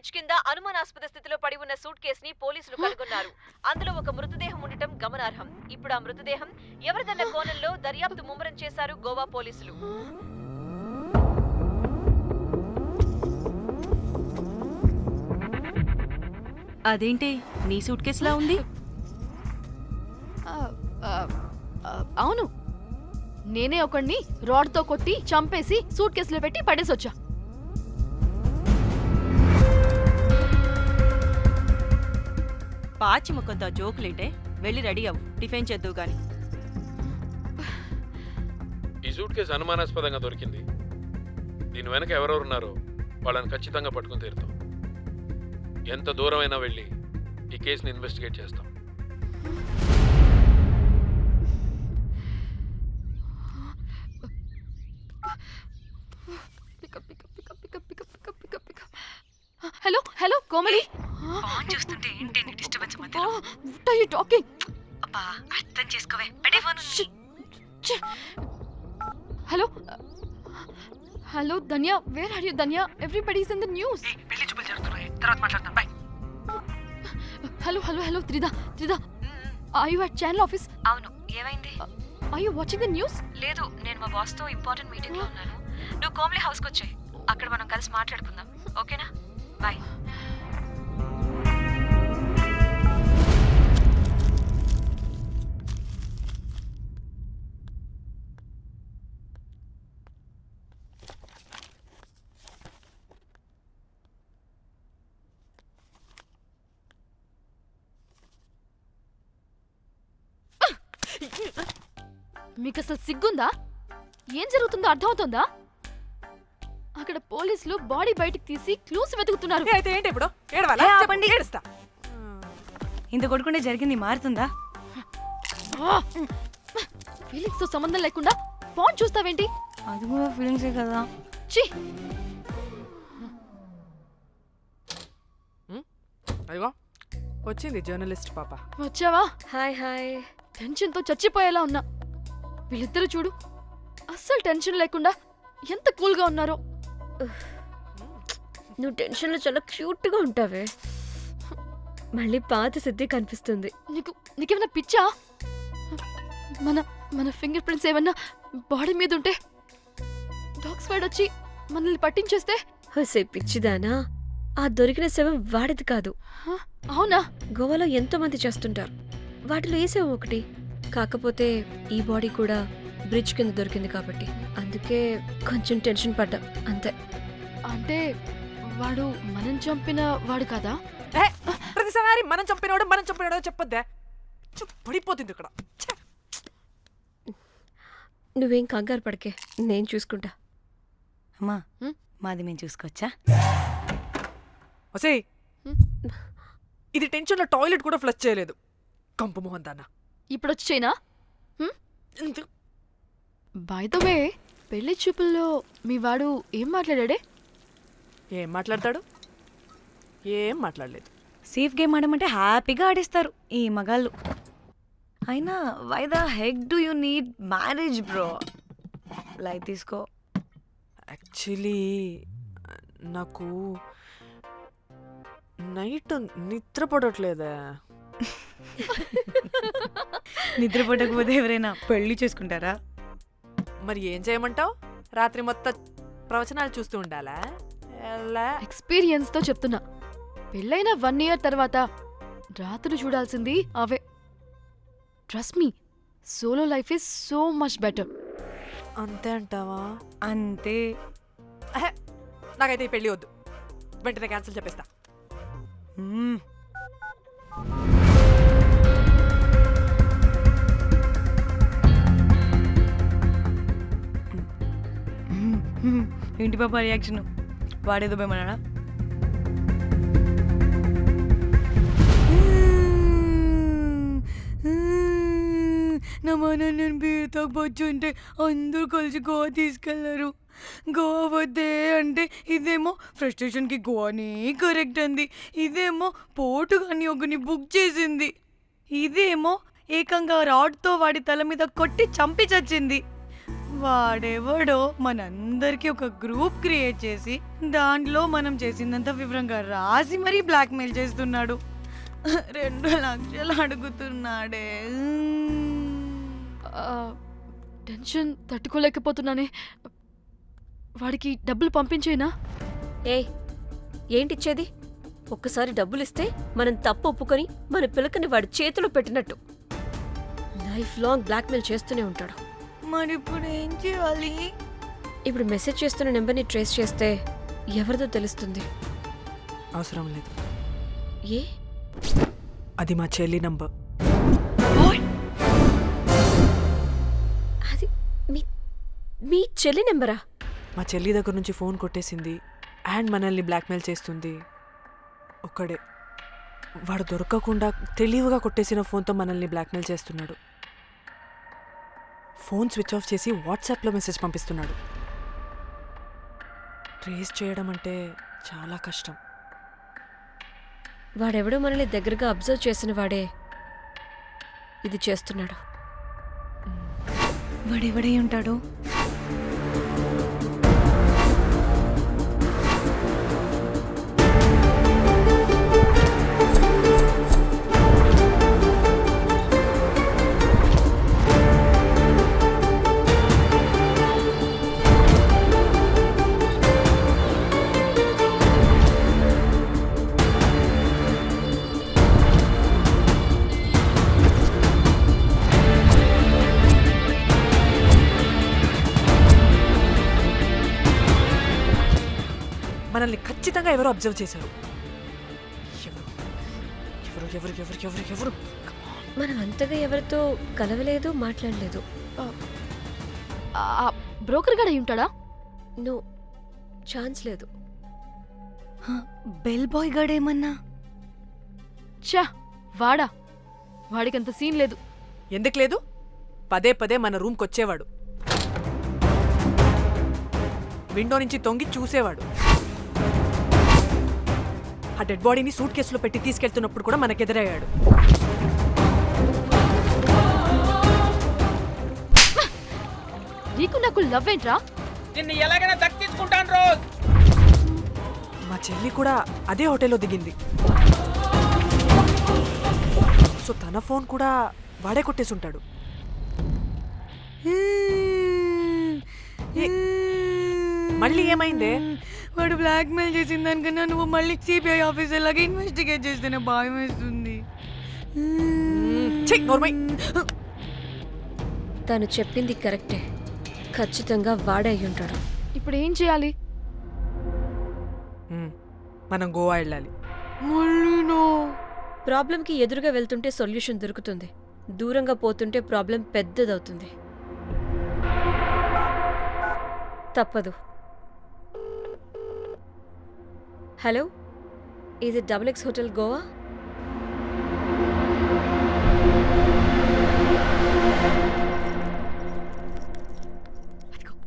Bridge కింద అనుమానాస్పద స్థితిలో పడి ఉన్న సూట్ కేసుని పోలీసులు కనుగొన్నారు. అందులో ఒక మృతదేహం ఉండటం గమనార్హం. ఇప్పుడు ఆ మృతదేహం ఎవరిదన్న కోణంలో దర్యాప్తు ముమ్మరం చేశారు గోవా పోలీసులు. అదేంటి నీ సూట్ కేసులా ఉంది? అవును, నేనే ఒకడిని రాడ్తో కొట్టి చంపేసి సూట్ కేసులో పెట్టి పడేసొచ్చా. పాచి ముఖంతో జోకులేంటే వెళ్ళి రెడీ అవ్వు, టిఫిన్ చేద్దువు గాని. ఈ సూట్ కేసు అనుమానాస్పదంగా దొరికింది. దీని వెనక ఎవరెవరున్నారో వాళ్ళని ఖచ్చితంగా పట్టుకుని తీరుతాం. ఎంత దూరమైనా వెళ్ళి ఈ కేసుని ఇన్వెస్టిగేట్ చేస్తాం. హలో హలో కోమలి, ఫోన్ చూస్తుంటే ఏంటి నీ డిస్టర్బెన్స్ మధ్యలో? What are you talking? అబ్బా అర్థం చేసుకోవే, పెట్టే phone. Hello hello Dhanya, where are you Dhanya? Everybody is in the news. పెళ్లి చూపులు జరుగుతున్నాయి, తర్వాత మాట్లాడతాం, bye. Hello hello hello Tridha Tridha, are you at channel office? అవును, ఏమైంది? Are you watching the news? లేదు, నేను మా బాస్ తో ఇంపార్టెంట్ మీటింగ్ లో ఉన్నాను. నువ్వు కోమ్లీ హౌస్ కి వచ్చాయి, అక్కడ మనం కలిసి మాట్లాడుకుందాం, ఓకేనా? బాయ్. మీకు అసలు సిగ్గుందా? ఏం జరుగుతుందో అర్థమవుతుందా? అక్కడ పోలీసులు బాడీ బయటికి తీసి క్లూస్ వెతుకుతున్నారు. అయితే ఏంటి ఇప్పుడు? ఏడవాలా? ఆపండి. ఏడుస్తా. ఇంత కొడుకుంటే జరిగింది మారుతుందా? ఫీలింగ్స్ తో సంబంధం లేకుండా ఫోన్ చూస్తావేంటి? అది కూడా ఫీలింగ్సే కదా. ఛీ, అయ్యో వచ్చింది జర్నలిస్ట్ పాప. వచ్చావా? Hi hi. టెన్షన్ తో చచ్చిపోయేలా ఉన్నా. వీళ్ళిద్దరూ చూడు, అస్సలు టెన్షన్ లేకుండా ఎంత కూల్ గా ఉన్నారో. నువ్వు టెన్షన్లో చాలా క్యూట్గా ఉంటావే. మళ్ళీ పాత సిద్ధి కనిపిస్తుంది. నీకేమైనా పిచ్చా? మన మన ఫింగర్ ప్రింట్స్ ఏమన్నా బాడీ మీద ఉంటే డాగ్ స్క్వాడ్ వచ్చి మనల్ని పట్టించేస్తే? హోసే పిచ్చిదానా, ఆ దొరికిన శవం వాడిది కాదు. అవునా? గోవాలో ఎంతో మంది చేస్తుంటారు, వాటిలో ఏ శవం ఒకటి. కాకపోతే ఈ బాడీ కూడా బ్రిడ్జ్ కింద దొరికింది కాబట్టి అందుకే కొంచెం టెన్షన్ పడ్డా, అంతే. అంటే వాడు మనం చంపిన వాడు కదా? ప్రతిసారి మనం చంపినోడో చెప్పొద్దే, పడిపోతుంది ఇక్కడ. నువ్వేం కంగారు పడకే, నేను చూసుకుంటా. అమ్మా, మాది మేము చూసుకోవచ్చా? ఒసేయ్, ఇది టెన్షన్లో టాయిలెట్ కూడా ఫ్లష్ చేయలేదు. కంపు మోహన్ దాన్న. ఇప్పుడు వచ్చి చేయనా? బై ద వే, పెళ్లి చూపుల్లో మీ వాడు ఏం మాట్లాడాడే? ఏం మాట్లాడతాడు? ఏం మాట్లాడలేదు. సేఫ్ గేమ్ ఆడమంటే హ్యాపీగా ఆడిస్తారు ఈ మగాళ్ళు. అయినా why the heck do you need marriage bro? Light తీసుకో. యాక్చువల్లీ నాకు నైట్ నిద్ర పడట్లేదే. నిద్రపోటకపోతే ఎవరైనా పెళ్లి చేసుకుంటారా? మరి ఏం చేయమంటావు? రాత్రి మొత్తం ప్రవచనాలు చూస్తూ ఉండాలా? ఎక్స్పీరియన్స్ తో చెప్తున్నా, పెళ్ళైన 1 year తర్వాత రాత్రులు చూడాల్సింది అవే. Trust me, solo life is so much better. అంతే అంటావా? అంతే. నాకైతే ఈ పెళ్ళి వద్దు, వెంటనే క్యాన్సిల్ చెప్పేస్తా. ఏంటి పాప రియాక్షన్? వాడేదో భయమన్నాడా? నా మన నేను బీరుతో వచ్చుంటే అందరూ కలిసి గోవా తీసుకెళ్లారు. గోవా వద్దే అంటే ఇదేమో ఫ్రస్ట్రేషన్కి గోవానే కరెక్ట్ అంది, ఇదేమో పోటు కానీ ఒకని బుక్ చేసింది, ఇదేమో ఏకంగా రాడ్తో వాడి తల మీద కొట్టి చంపి చచ్చింది. వాడెవడో మనందరికీ ఒక గ్రూప్ క్రియేట్ చేసి దాంట్లో మనం చేసిందంత వివరంగా రాసి మరీ బ్లాక్మెయిల్ చేస్తున్నాడు. 2 లక్షలు అడుగుతున్నాడే. టెన్షన్ తట్టుకోలేకపోతున్నానే. వాడికి డబ్బులు పంపించేనా? ఏయ్ ఏంటిచ్చేది? ఒక్కసారి డబ్బులిస్తే మనం తప్పు ఒప్పుకొని మన పిలకని వాడి చేతిలో పెట్టినట్టు. లైఫ్ లాంగ్ బ్లాక్మెయిల్ చేస్తూనే ఉంటాడు. మరి ఇప్పుడు ఏం చేయాలి? ఇప్పుడు మెసేజ్ చేస్తున్న నెంబర్ని ట్రేస్ చేస్తే ఎవరిదో తెలుస్తుంది. అవసరం లేదు, ఏ? అది మా చెల్లి నంబర్. అది మీ చెల్లి నెంబరా? మా చెల్లి దగ్గర నుంచి ఫోన్ కొట్టేసింది అండ్ మనల్ని బ్లాక్మెయిల్ చేస్తుంది. ఒక్కడే వాడు దొరకకుండా తెలివిగా కొట్టేసిన ఫోన్తో మనల్ని బ్లాక్మెయిల్ చేస్తున్నాడు. ఫోన్ స్విచ్ ఆఫ్ చేసి వాట్సాప్లో మెసేజ్ పంపిస్తున్నాడు. ట్రేస్ చేయడం అంటే చాలా కష్టం. వాడెవడో మనల్ని దగ్గరగా అబ్జర్వ్ చేసిన వాడే ఇది చేస్తున్నాడు. వాడెవడై ఉంటాడు? మనల్ని ఖచ్చితంగా ఎవరో అబ్జర్వ్ చేశారు. ఎవరు ఎవరు ఎవరు ఎవరు ఎవరు? మనం అంతగా ఎవరితో కలవలేదు, మాట్లాడలేదు. బ్రోకర్ గడ అయి ఉంటాడా? నో, ఛాన్స్ లేదు. బెల్ బాయ్ గాడేమన్నా? చా, వాడా? వాడికంత సీన్ లేదు. ఎందుకు లేదు? పదే పదే మన రూమ్కి వచ్చేవాడు. విండో నుంచి తొంగి చూసేవాడు. ఆ డెడ్ బాడీని సూట్ కేసులో పెట్టి తీసుకెళ్తున్నప్పుడు కూడా మనకెదురయ్యాడు. నీకు నాకు లవ్ ఏంట్రా? నిన్ను ఎలాగైనా దక్కించుకుంటాను రోజ్. మా చెల్లి కూడా అదే హోటల్లో దిగింది. సో తన ఫోన్ కూడా వాడే కొట్టేసుంటాడు. మళ్ళీ ఏమైందే? వాడు బ్లాక్మెయిల్ చేసిన దానికన్నా నువ్వు మళ్ళీ సిబిఐ ఆఫీసర్ లాగా ఇన్వెస్టిగేట్ చేస్తేనే భయం వేస్తుంది. తను చెప్పింది కరెక్టే. ఖచ్చితంగా వాడే అయి ఉంటాడు. ఇప్పుడు ఏం చేయాలి? మనం గోవా వెళ్ళాలి. ప్రాబ్లంకి ఎదురుగా వెళ్తుంటే సొల్యూషన్ దొరుకుతుంది, దూరంగా పోతుంటే ప్రాబ్లం పెద్దదవుతుంది. తప్పదు. హలో, ఇది XX హోటల్ గోవా?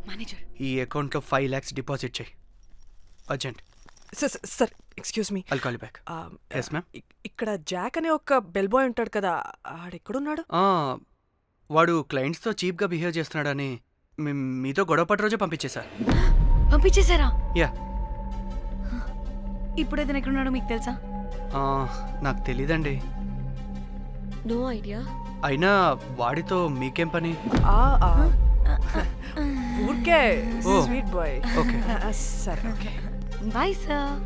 మేనేజర్, ఈ అకౌంట్లో 5 lakhs డిపాజిట్ చేయి urgent. Sir excuse me. I'll call you back. Yes ma'am. ఇక్కడ జాక్ అనే ఒక బెల్ బాయ్ ఉంటాడు కదా, ఆడెక్కడున్నాడు? వాడు క్లయింట్స్తో చీప్గా బిహేవ్ చేస్తున్నాడని మీతో గొడవ పడి రోజే పంపించేశారు. పంపించేశారా? యా. ఇప్పుడు అతను ఎక్కడున్నాడో మీకు తెలుసా? నాకు తెలీదండి. No idea. అయినా వాడితో మీకేం పని? ఊరికే ఓ. Sweet boy. ఓకే. సరే ఓకే. Bye sir.